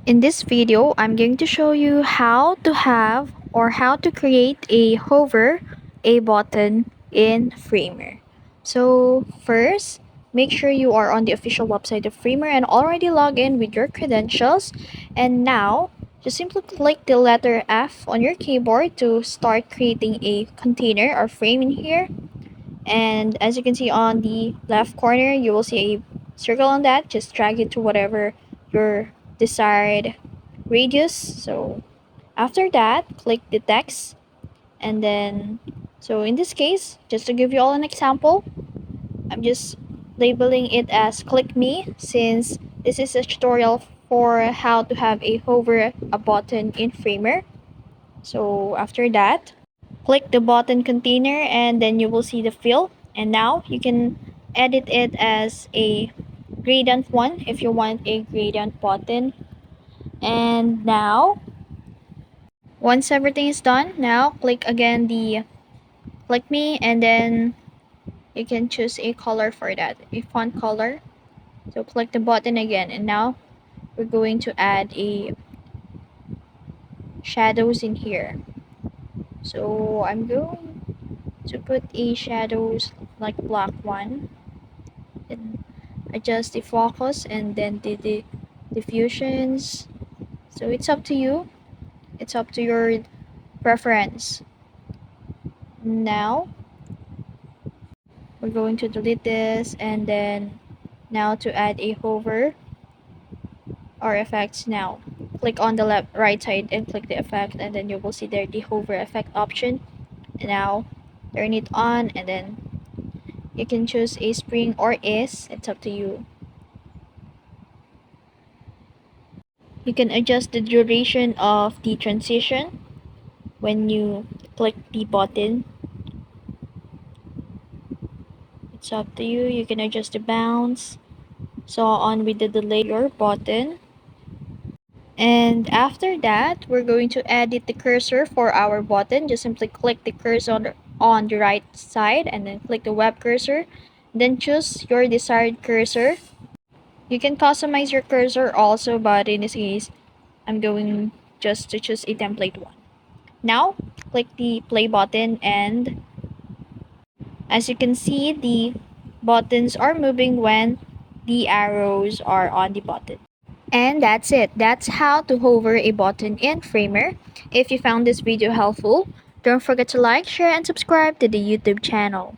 In this video, I'm going to show you how to have or how to create a hover a button in Framer. So first, make sure you are on the official website of Framer and already log in with your credentials. And now, just simply click the letter F on your keyboard to start creating a container or frame in here. And as you can see on the left corner, you will see a circle on that. Just drag it to whatever your desired radius. So after that, click the text, and then so in this case, just to give you all an example, I'm just labeling it as click me, since this is a tutorial for how to have a hover a button in Framer. So after that, click the button container and then you will see the fill, and now you can edit it as a gradient one if you want a gradient button. And now once everything is done, now click again the click me, and then you can choose a color for that, a font color. So click the button again, and now we're going to add a shadows in here. So I'm going to put a shadows like black one, and adjust the focus and then the diffusions. So it's up to you, it's up to your preference. Now we're going to delete this, and then now to add a hover or effects. Now click on the left right side and click the effect, and then you will see there the hover effect option. And now turn it on, and then you can choose a spring or is, it's up to you. You can adjust the duration of the transition when you click the button. It's up to you. You can adjust the bounce, so on with the delay your button. And after that, we're going to edit the cursor for our button. Just simply click the cursor on the right side and then click the web cursor. Then choose your desired cursor. You can customize your cursor also, but in this case, I'm going just to choose a template one. Now, click the play button, and as you can see, the buttons are moving when the arrows are on the button. And that's it. That's how to hover a button in Framer. If you found this video helpful, don't forget to like, share, and subscribe to the YouTube channel.